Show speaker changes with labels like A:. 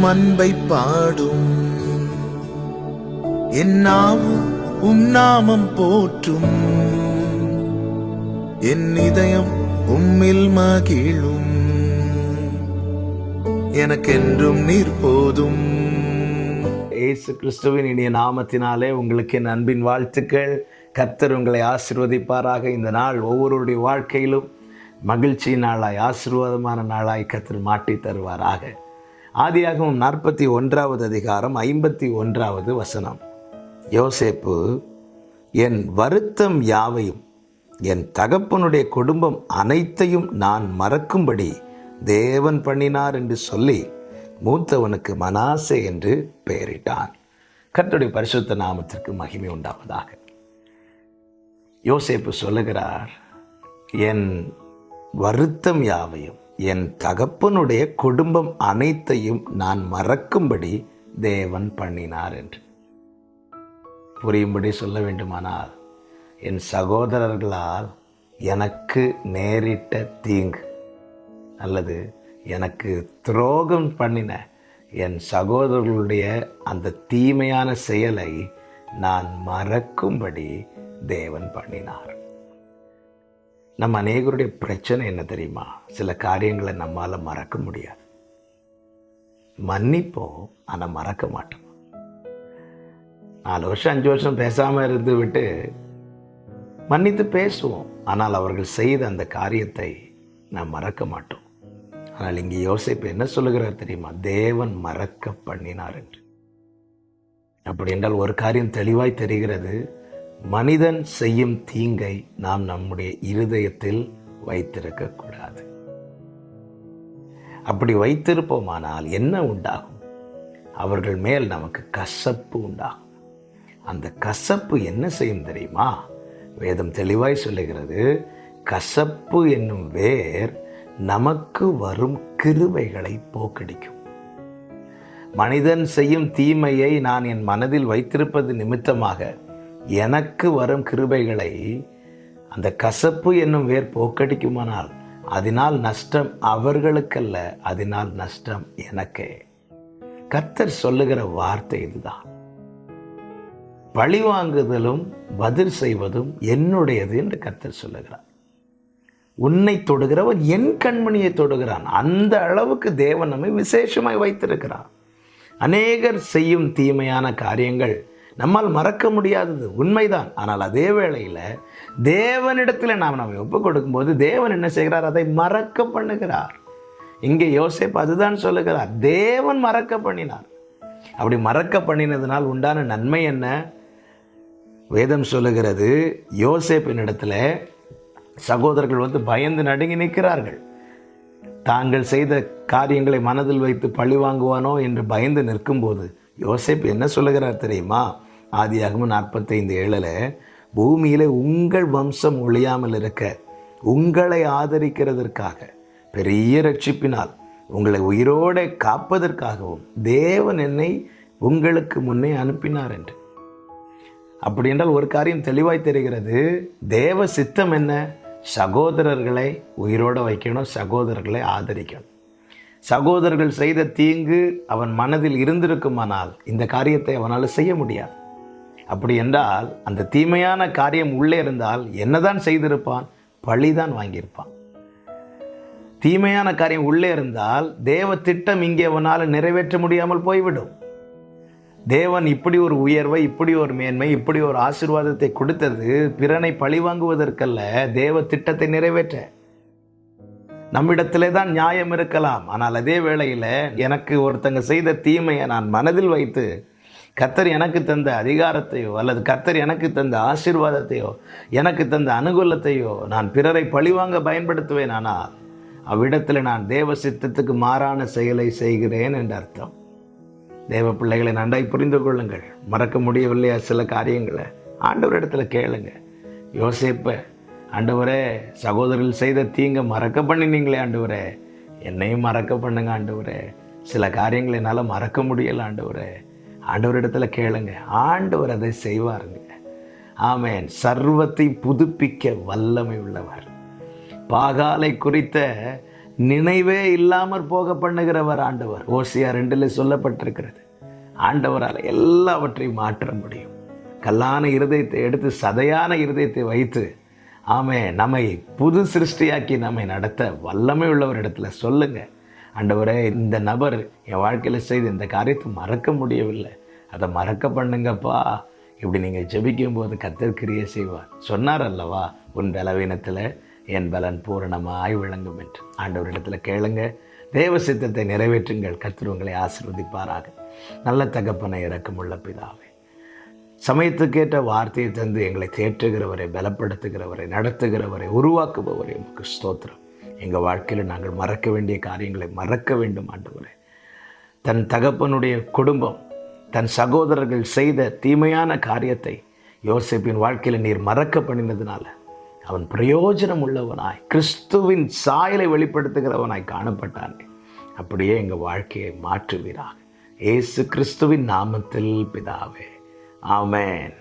A: அன்பை பாடும், என் நாவும் நாமம் போற்றும், என் இதயம் உம்மில் மகிழும், எனக்கென்றும் நீர் போதும்.
B: இயேசு கிறிஸ்துவின் இனிய நாமத்தினாலே உங்களுக்கு என் அன்பின் வாழ்த்துக்கள். கர்த்தர் உங்களை ஆசீர்வதிப்பாராக. இந்த நாள் ஒவ்வொருடைய வாழ்க்கையிலும் மகிழ்ச்சி நாளாய், ஆசீர்வாதமான நாளாய் கர்த்தர் மாட்டி தருவாராக. ஆதியாகமம் 41வது அதிகாரம் 51வது வசனம். யோசேப்பு, என் வருத்தம் யாவையும் என் தகப்பனுடைய குடும்பம் அனைத்தையும் நான் மறக்கும்படி தேவன் பண்ணினார் என்று சொல்லி மூத்தவனுக்கு மனாசே என்று பெயரிட்டான். கர்த்தருடைய பரிசுத்த நாமத்திற்கு மகிமை உண்டாவதாக. யோசேப்பு சொல்லுகிறார், என் வருத்தம் யாவையும் என் தகப்பனுடைய குடும்பம் அனைத்தையும் நான் மறக்கும்படி தேவன் பண்ணினார் என்று. புரியும்படி சொல்ல வேண்டுமானால், என் சகோதரர்களால் எனக்கு நேரிட்ட தீங்கு அல்லது எனக்கு துரோகம் பண்ணின என் சகோதரர்களுடைய அந்த தீமையான செயலை நான் மறக்கும்படி தேவன் பண்ணினார். நம்ம அநேகருடைய பிரச்சனை என்ன தெரியுமா? சில காரியங்களை நம்மால் மறக்க முடியாது. மன்னிப்போம், ஆனால் மறக்க மாட்டோம். 4 வருஷம் 5 வருஷம் பேசாமல் இருந்து விட்டு மன்னித்து பேசுவோம், ஆனால் அவர்கள் செய்த அந்த காரியத்தை நாம் மறக்க மாட்டோம். ஆனால் இங்கே யோசேப்பு என்ன சொல்லுகிறார் தெரியுமா? தேவன் மறக்க பண்ணினார் என்று. அப்படி என்றால் ஒரு காரியம் தெளிவாய் தெரிகிறது, மனிதன் செய்யும் தீங்கை நாம் நம்முடைய இருதயத்தில் வைத்திருக்க கூடாது. அப்படி வைத்திருப்போமானால் என்ன உண்டாகும்? அவர்கள் மேல் நமக்கு கசப்பு உண்டாகும். அந்த கசப்பு என்ன செய்யும் தெரியுமா? வேதம் தெளிவாய் சொல்லுகிறது, கசப்பு என்னும் வேர் நமக்கு வரும் கிருபைகளை போக்கடிக்கும். மனிதன் செய்யும் தீமையை நான் என் மனதில் வைத்திருப்பது நிமித்தமாக எனக்கு வரும் கிருபைகளை அந்த கசப்பு என்னும் வேர் போக்கடிக்குமானால் அதனால் நஷ்டம் அவர்களுக்கல்ல, அதனால் நஷ்டம் எனக்கே. கர்த்தர் சொல்லுகிற வார்த்தை இதுதான். பழிவாங்குதலும் பதில் செய்வதும் என்னுடையது என்று கர்த்தர் சொல்லுகிறார். உன்னை தொடுகிறவன் என் கண்மணியை தொடுகிறான். அந்த அளவுக்கு தேவன் நம்மை விசேஷமாய் வைத்திருக்கிறார். அநேகர் செய்யும் தீமையான காரியங்கள் நம்மால் மறக்க முடியாதது உண்மைதான். ஆனால் அதே வேளையில் தேவனிடத்தில் நாம் நம்மை ஒப்புக் கொடுக்கும்போது தேவன் என்ன செய்கிறார்? அதை மறக்க பண்ணுகிறார். இங்கே யோசேப்பு அதுதான் சொல்லுகிறார், தேவன் மறக்க பண்ணினார். அப்படி மறக்க பண்ணினதுனால் உண்டான நன்மை என்ன? வேதம் சொல்லுகிறது, யோசேப்பினிடத்தில் சகோதரர்கள் பயந்து நடுங்கி நிற்கிறார்கள். தாங்கள் செய்த காரியங்களை மனதில் வைத்து பழி வாங்குவானோ என்று பயந்து நிற்கும்போது யோசேப்பு என்ன சொல்லுகிறார் தெரியுமா? ஆதியாகமம் 45:7 பூமியிலே உங்கள் வம்சம் ஒழியாமல் இருக்க உங்களை ஆதரிக்கிறதற்காக பெரிய ரட்சிப்பினால் உங்களை உயிரோடு காப்பதற்காகவும் தேவன் என்னை உங்களுக்கு முன்னே அனுப்பினார் என்று. அப்படி என்றால் ஒரு காரியம் தெளிவாய் தெரிகிறது, தேவ சித்தம் என்ன? சகோதரர்களை உயிரோடு வைக்கணும், சகோதரர்களை ஆதரிக்கணும். சகோதரர்கள் செய்த தீங்கு அவன் மனதில் இருந்திருக்குமானால் இந்த காரியத்தை அவனால் செய்ய முடியாது. அப்படி என்றால் அந்த தீமையான காரியம் உள்ளே இருந்தால் என்னதான் செய்திருப்பான்? பழிதான் வாங்கியிருப்பான். தீமையான காரியம் உள்ளே இருந்தால் தேவ திட்டம் இங்கே அவனால் நிறைவேற்ற முடியாமல் போய்விடும். தேவன் இப்படி ஒரு உயர்வை, இப்படி ஒரு மேன்மை, இப்படி ஒரு ஆசீர்வாதத்தை கொடுத்தது பிறனை பழி வாங்குவதற்கல்ல, தேவ திட்டத்தை நிறைவேற்ற. நம்மிடத்திலே தான் நியாயம் இருக்கலாம், ஆனால் அதே வேளையில் எனக்கு ஒருத்தங்க செய்த தீமையை நான் மனதில் வைத்து கர்த்தர் எனக்கு தந்த அதிகாரத்தையோ அல்லது கர்த்தர் எனக்கு தந்த ஆசீர்வாதத்தையோ எனக்கு தந்த அனுகூலத்தையோ நான் பிறரை பழிவாங்க பயன்படுத்துவேன். ஆனால் அவ்விடத்தில் நான் தேவ சித்தத்துக்கு மாறான செயலை செய்கிறேன் என்று அர்த்தம். தேவ பிள்ளைகளை நன்றாய் புரிந்து கொள்ளுங்கள். மறக்க முடியவில்லையா சில காரியங்களை? ஆண்டவரிடத்துல கேளுங்க. யோசேப்பை, ஆண்டவரே சகோதரர்கள் செய்த தீங்க மறக்க பண்ணினீங்களே ஆண்டவரே, என்னையும் மறக்க பண்ணுங்க ஆண்டவரே. சில காரியங்களை என்னால் மறக்க முடியலை ஆண்டவரே. ஆண்டவரிடத்துல கேளுங்க, ஆண்டவர் அதை செய்வாருங்க. ஆமென். சர்வத்தை புதுப்பிக்க வல்லமை உள்ளவர். பாகாலை குறித்த நினைவே இல்லாமற் போக பண்ணுகிறவர் ஆண்டவர். ஓசியா 2 சொல்லப்பட்டிருக்கிறது. ஆண்டவரால் எல்லாவற்றையும் மாற்ற முடியும். கல்லான இருதயத்தை எடுத்து சதையான இருதயத்தை வைத்து நம்மை புது சிருஷ்டியாக்கி நம்மை நடத்த வல்லமை உள்ளவர் இடத்துல சொல்லுங்க, ஆண்டவரே இந்த நபர் என் வாழ்க்கையில் செய்து இந்த காரியத்தை மறக்க முடியவில்லை, அதை மறக்க பண்ணுங்கப்பா. இப்படி நீங்கள் ஜெபிக்கும் போது கர்த்தர் கிரியை செய்வார். சொன்னார் அல்லவா, உன் பலவீனத்தில் என் பலன் பூரணமாய் விளங்கும் என்று. ஆண்டவரிடத்தில் கேளுங்க, தேவ சித்தத்தை நிறைவேற்றுங்கள். கர்த்தர் உங்களை ஆசீர்வதிப்பாராக. நல்ல தகப்பனை இரக்கமுள்ள பிதாவே, சமயத்துக்கேற்ற வார்த்தையை தந்து எங்களை தேற்றுகிறவரை, பலப்படுத்துகிறவரை, நடத்துகிறவரை, உருவாக்குபவரை உமக்கு ஸ்தோத்திரம். எங்கள் வாழ்க்கையில் நாங்கள் மறக்க வேண்டிய காரியங்களை மறக்க வேண்டும் ஆண்டவரே. தன் தகப்பனுடைய குடும்பம், தன் சகோதரர்கள் செய்த தீமையான காரியத்தை யோசேப்பின் வாழ்க்கையில் நீர் மறக்க பண்ணினதுனால அவன் பிரயோஜனம் உள்ளவனாய், கிறிஸ்துவின் சாயலை வெளிப்படுத்துகிறவனாய் காணப்பட்டானே. அப்படியே எங்கள் வாழ்க்கையை மாற்றுவீராக. இயேசு கிறிஸ்துவின் நாமத்தில் பிதாவே, ஆமென்.